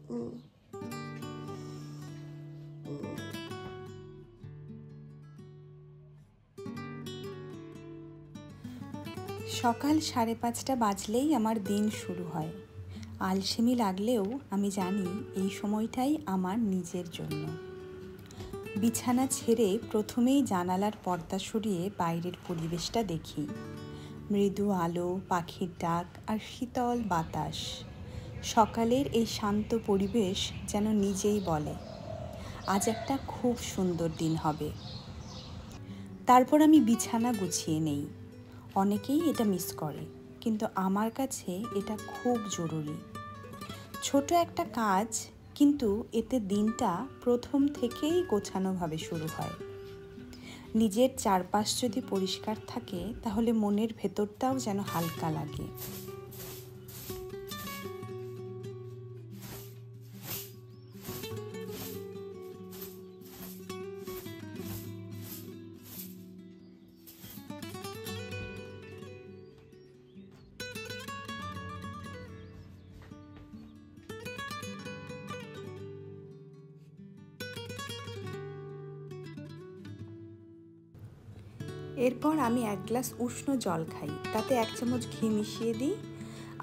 সকাল 5:30 বাজলেই আমার দিন শুরু হয়। আলসেমি লাগলেও আমি জানি এই সময়টাই আমার নিজের জন্য। বিছানা ছেড়ে প্রথমেই জানালার পর্দা সরিয়ে বাইরের পরিবেশটা দেখি। মৃদু আলো, পাখির ডাক আর শীতল বাতাস। সকালের এই শান্ত পরিবেশ যেন নিজেই বলে, আজ একটা খুব সুন্দর দিন হবে। তারপর আমি বিছানা গুছিয়ে নেই। অনেকেই এটা মিস করে, কিন্তু আমার কাছে এটা খুব জরুরি। ছোট একটা কাজ, কিন্তু এতে দিনটা প্রথম থেকেই গোছানোভাবে শুরু হয়। নিজের চারপাশ যদি পরিষ্কার থাকে, তাহলে মনের ভেতরটাও যেন হালকা লাগে। এরপর আমি 1 গ্লাস উষ্ণ জল খাই, তাতে 1 চামচ ঘি মিশিয়ে দিই।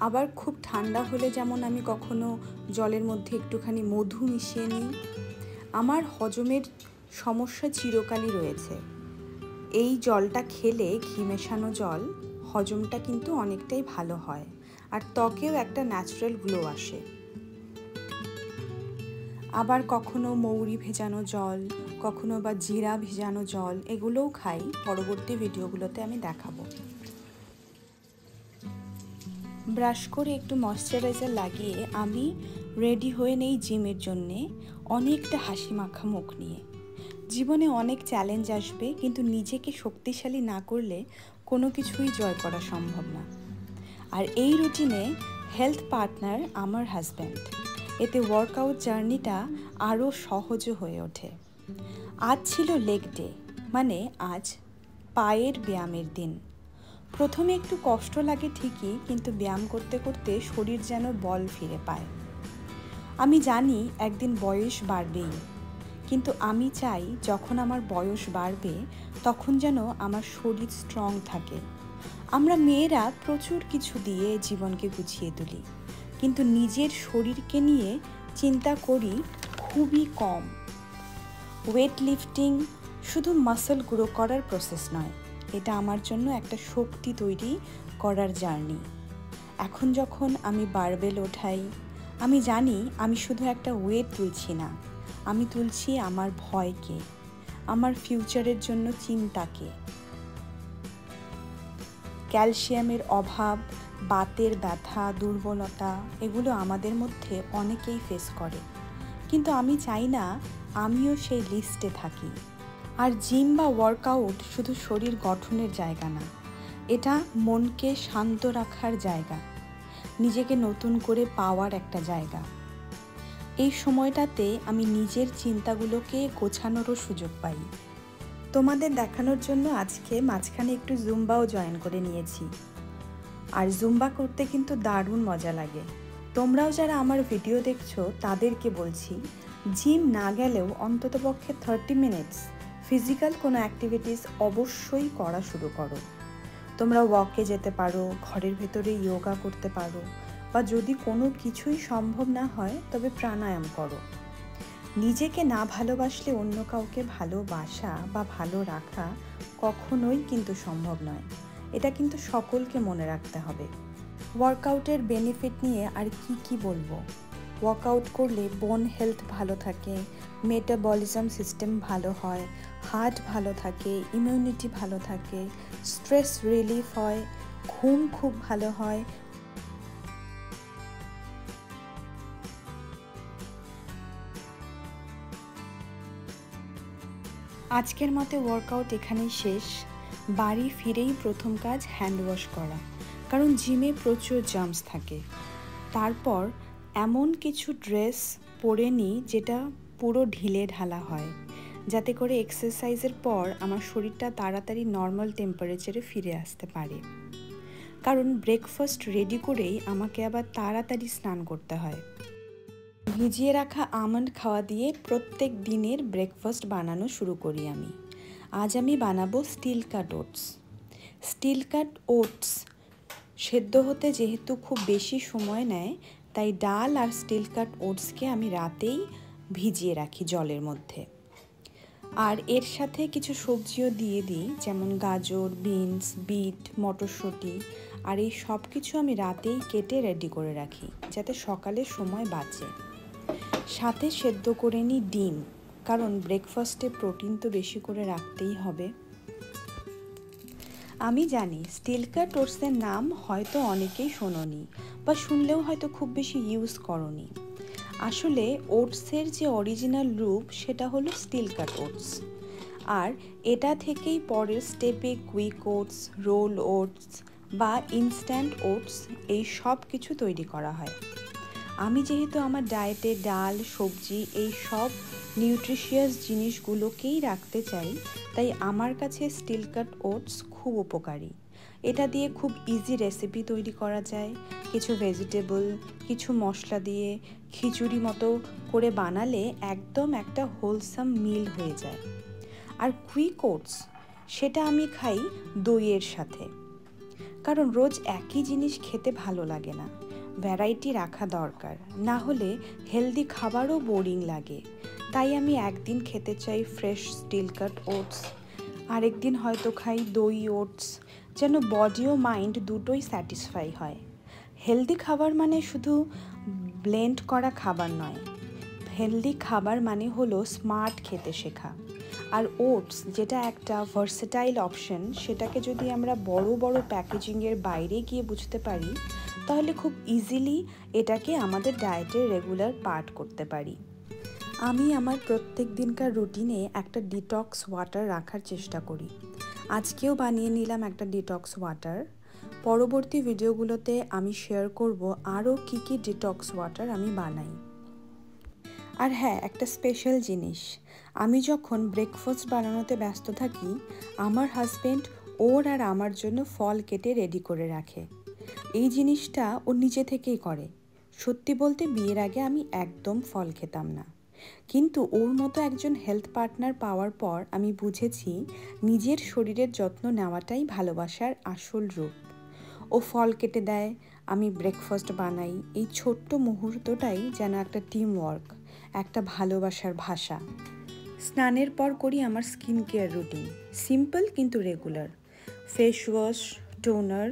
আবার খুব ঠান্ডা হলে যেমন আমি কখনো জলের মধ্যে একটুখানি মধু মিশিয়ে নিই। আমার হজমের সমস্যা চিরকালই রয়েছে। এই জলটা খেলে, ঘি মেশানো জল, হজমটা কিন্তু অনেকটাই ভালো হয়, আর ত্বকেও একটা ন্যাচারাল গ্লো আসে। আবার কখনো মৌরি ভেজানো জল, কখনো বা জিরা ভেজানো জল, এগুলোও খাই। পরবর্তী ভিডিওগুলোতে আমি দেখাবো। ব্রাশ করে একটু ময়শ্চারাইজার লাগিয়ে আমি রেডি হয়ে নেই জিমের জন্যে, অনেকটা হাসি মাখা মুখ নিয়ে। জীবনে অনেক চ্যালেঞ্জ আসবে, কিন্তু নিজেকে শক্তিশালী না করলে কোনো কিছুই জয় করা সম্ভব না। আর এই রুটিনে হেলথ পার্টনার আমার হাজব্যান্ড। এতে ওয়ার্কআউট জার্নিটা আরও সহজ হয়ে ওঠে। আজ ছিল লেগ ডে, মানে আজ পায়ের ব্যায়ামের দিন। প্রথমে একটু কষ্ট লাগে ঠিকই, কিন্তু ব্যায়াম করতে করতে শরীর যেন বল ফিরে পায়। আমি জানি একদিন বয়স বাড়বেই, কিন্তু আমি চাই যখন আমার বয়স বাড়বে তখন যেন আমার শরীর স্ট্রং থাকে। আমরা মেয়েরা প্রচুর কিছু দিয়ে জীবনকে গুছিয়ে তুলি, কিন্তু নিজের শরীরকে নিয়ে চিন্তা করি খুবই কম। ওয়েট লিফটিং শুধু মাসল গ্রো করার প্রসেস নয়, এটা আমার জন্য একটা শক্তি তৈরি করার জার্নি। এখন যখন আমি বারবেল ওঠাই, আমি জানি আমি শুধু একটা ওয়েট তুলছি না, আমি তুলছি আমার ভয়কে, আমার ফিউচারের জন্য চিন্তাকে। ক্যালসিয়ামের অভাব, বাতের ব্যথা, দুর্বলতা, এগুলো আমাদের মধ্যে অনেকেই ফেস করে, কিন্তু আমি চাই না আমিও সেই লিস্টে থাকি। আর জিম বা ওয়ার্কআউট শুধু শরীর গঠনের জায়গা না, এটা মনকে শান্ত রাখার জায়গা, নিজেকে নতুন করে পাওয়ার একটা জায়গা। এই সময়টাতে আমি নিজের চিন্তাগুলোকে গোছানোরও সুযোগ পাই। তোমাদের দেখানোর জন্য আজকে মাঝখানে একটু জুম্বাও জয়েন করে নিয়েছি। আর জুম্বা করতে কিন্তু দারুণ মজা লাগে। তোমরাও যারা আমার ভিডিও দেখছো তাদেরকে বলছি, জিম না গেলেও অন্ততপক্ষে 30 মিনিটস ফিজিক্যাল কোনো অ্যাক্টিভিটিস অবশ্যই করা শুরু করো। তোমরা ওয়াকে যেতে পারো, ঘরের ভেতরে যোগা করতে পারো, বা যদি কোনো কিছুই সম্ভব না হয় তবে প্রাণায়াম করো। নিজেকে না ভালোবাসলে অন্য কাউকে ভালোবাসা বা ভালো রাখা কখনোই কিন্তু সম্ভব নয়। এটা কিন্তু সকলকে মনে রাখতে হবে। ওয়ার্কআউটের বেনিফিট নিয়ে আর কি বলবো। ওয়ার্কআউট করলে বোন হেলথ ভালো থাকে, মেটাবলিজম সিস্টেম ভালো হয়, হার্ট ভালো থাকে, ইমিউনিটি ভালো থাকে, স্ট্রেস রিলিফ হয়, ঘুম খুব ভালো হয়। আজকের মতো ওয়ার্কআউট এখানেই শেষ। বাড়ি ফিরেই প্রথম কাজ হ্যান্ড ওয়াশ করা, কারণ জিমে প্রচুর জার্মস থাকে। তারপর এমন কিছু ড্রেস পরে নিই যেটা পুরো ঢিলে ঢালা হয়, যাতে করে এক্সারসাইজের পর আমার শরীরটা তাড়াতাড়ি নর্মাল টেম্পারেচারে ফিরে আসতে পারে। কারণ ব্রেকফাস্ট রেডি করেই আমাকে আবার তাড়াতাড়ি স্নান করতে হয়। ভিজিয়ে রাখা আমন্ড খাওয়া দিয়ে প্রত্যেক দিনের ব্রেকফাস্ট বানানো শুরু করি আমি। আজ আমি বানাবো স্টিল কাট ওটস। স্টিল কাট ওটস সেদ্ধ হতে যেহেতু খুব বেশি সময় নেয়, তাই ডাল আর স্টিল কাট ওটসকে আমি রাতেই ভিজিয়ে রাখি জলের মধ্যে। আর এর সাথে কিছু সবজিও দিয়ে দিই, যেমন গাজর, বিনস, বিট, মটরশুঁটি। আর এই সব কিছু আমি রাতেই কেটে রেডি করে রাখি, যাতে সকালে সময় বাঁচে। সাথে সেদ্ধ করে নিই ডিম, কারণ ব্রেকফাস্টে প্রোটিন তো বেশি করে রাখতেই হবে। আমি জানি স্টিল কাট ওটসের নাম হয়তো অনেকেই শোনোনি, বা শুনলেও হয়তো খুব বেশি ইউজ করনি। আসলে ওটসের যে অরিজিনাল রূপ সেটা হলো স্টিল কাট ওটস। আর এটা থেকেই পরের স্টেপে কুইক ওটস, রোল ওটস বা ইনস্ট্যান্ট ওটস এই সব কিছু তৈরি করা হয়। আমি যেহেতু আমার ডায়েটে ডাল, সবজি এই সব নিউট্রিশিয়াস জিনিসগুলোকেই রাখতে চাই, তাই আমার কাছে স্টিল কাট ওটস খুব উপকারী। এটা দিয়ে খুব ইজি রেসিপি তৈরি করা যায়। কিছু ভেজিটেবল, কিছু মশলা দিয়ে খিচুড়ি মতো করে বানালে একদম একটা হোলসাম মিল হয়ে যায়। আর কুইক ওটস সেটা আমি খাই দইয়ের সাথে, কারণ রোজ একই জিনিস খেতে ভালো লাগে না, ভ্যারাইটি রাখা দরকার, না হলে হেলদি খাবারও বোরিং লাগে। তাই আমি একদিন খেতে চাই ফ্রেশ স্টিল কাট ওটস, আরেকদিন হয়তো খাই দই ওটস, যেন বডি ও মাইন্ড দুটোই স্যাটিসফাই হয়। হেলদি খাবার মানে শুধু ব্লেন্ড করা খাবার নয়, হেলদি খাবার মানে হলো স্মার্ট খেতে শেখা। আর ওটস যেটা একটা ভার্সেটাইল অপশন, সেটাকে যদি আমরা বড় বড় প্যাকেজিংয়ের বাইরে গিয়ে বুঝতে পারি, তাহলে খুব ইজিলি এটাকে আমাদের ডায়েটের রেগুলার পার্ট করতে পারি। আমি আমার প্রত্যেক দিনকার রুটিনে একটা ডিটক্স ওয়াটার রাখার চেষ্টা করি। আজকেও বানিয়ে নিলাম একটা ডিটক্স ওয়াটার। পরবর্তী ভিডিওগুলোতে আমি শেয়ার করব আরও কী কী ডিটক্স ওয়াটার আমি বানাই। আর হ্যাঁ, একটা স্পেশাল জিনিস, আমি যখন ব্রেকফাস্ট বানানোতে ব্যস্ত থাকি, আমার হাজব্যান্ড ওর আর আমার জন্য ফল কেটে রেডি করে রাখে। এই জিনিসটা ও নিজে থেকেই করে। সত্যি বলতে বিয়ের আগে আমি একদম ফল খেতাম না, কিন্তু ওর মতো একজন হেলথ পার্টনার পাওয়ার পর আমি বুঝেছি নিজের শরীরের যত্ন নেওয়াটাই ভালোবাসার আসল রূপ। ও ফল কেটে দেয়, আমি ব্রেকফাস্ট বানাই। এই ছোট্ট মুহূর্তটাই যেন একটা টিম ওয়ার্ক, একটা ভালোবাসার ভাষা। স্নানের পর করি আমার স্কিন কেয়ার রুটিন, সিম্পল কিন্তু regular. Face wash, toner,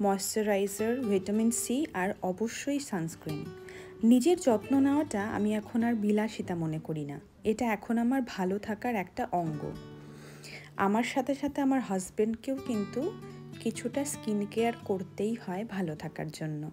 moisturiser, vitamin C আর অবশ্যই সানস্ক্রিন। নিজের যত্ন নেওয়াটা আমি এখন আর বিলাসিতা মনে করি না, এটা এখন আমার ভালো থাকার একটা অঙ্গ। আমার সাথে সাথে আমার হাজব্যান্ডকেও কিন্তু কিছুটা স্কিন কেয়ার করতেই হয় ভালো থাকার জন্য।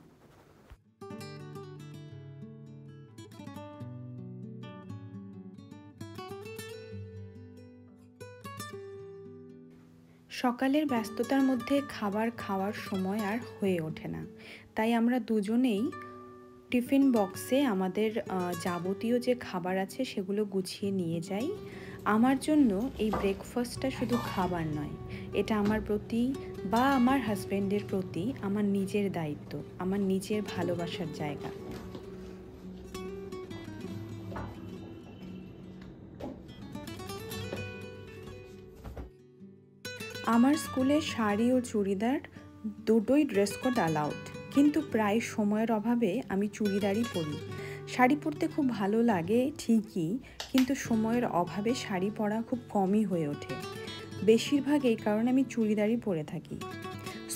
সকালের ব্যস্ততার মধ্যে খাবার খাওয়ার সময় আর হয়ে ওঠে না, তাই আমরা দুজনেই টিফিন বক্সে আমাদের যাবতীয় যে খাবার আছে সেগুলো গুছিয়ে নিয়ে যাই। আমার জন্য এই ব্রেকফাস্টটা শুধু খাবার নয়, এটা আমার প্রতি বা আমার হাজব্যান্ডের প্রতি আমার নিজের দায়িত্ব, আমার নিজের ভালোবাসার জায়গা। আমার স্কুলে শাড়ি ও চুড়িদার দুটোই ড্রেস কোড অ্যালাউড, কিন্তু প্রায় সময়ের অভাবে আমি চুড়িদারই পরি। শাড়ি পরতে খুব ভালো লাগে ঠিকই, কিন্তু সময়ের অভাবে শাড়ি পরা খুব কমই হয়ে ওঠে। বেশিরভাগ এই কারণে আমি চুড়িদারই পরে থাকি।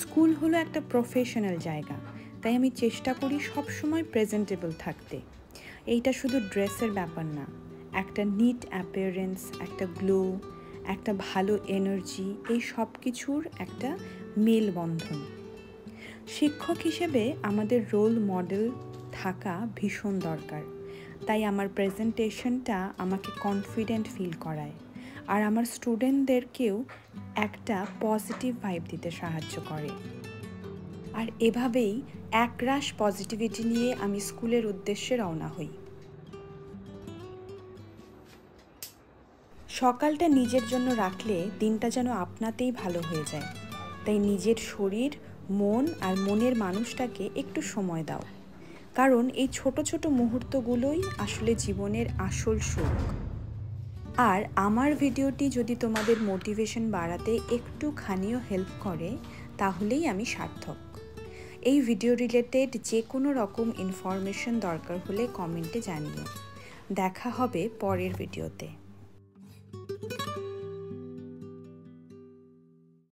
স্কুল হলো একটা প্রফেশনাল জায়গা, তাই আমি চেষ্টা করি সব সময় প্রেজেন্টেবল থাকতে। এইটা শুধু ড্রেসের ব্যাপার না, একটা নিট অ্যাপিয়ারেন্স, একটা গ্লো, একটা ভালো এনার্জি, এই সব কিছুর একটা মেলবন্ধন। শিক্ষক হিসেবে আমাদের রোল মডেল থাকা ভীষণ দরকার, তাই আমার প্রেজেন্টেশনটা আমাকে কনফিডেন্ট ফিল করায়, আর আমার স্টুডেন্টদেরকেও একটা পজিটিভ ভাইব দিতে সাহায্য করে। আর এভাবেই একরাশ পজিটিভিটি নিয়ে আমি স্কুলের উদ্দেশ্যে রওনা হই। সকালটা নিজের জন্য রাখলে দিনটা যেন আপনাতেই ভালো হয়ে যায়, তাই নিজের শরীর, মন আর মনের মানুষটাকে একটু সময় দাও। কারণ এই ছোট ছোট মুহূর্তগুলোই আসলে জীবনের আসল সুখ। আর আমার ভিডিওটি যদি তোমাদের মোটিভেশন বাড়াতে একটুখানিও হেল্প করে, তাহলেই আমি সার্থক। এই ভিডিও রিলেটেড যে কোনো রকম ইনফরমেশন দরকার হলে কমেন্টে জানিও। দেখা হবে পরের ভিডিওতে।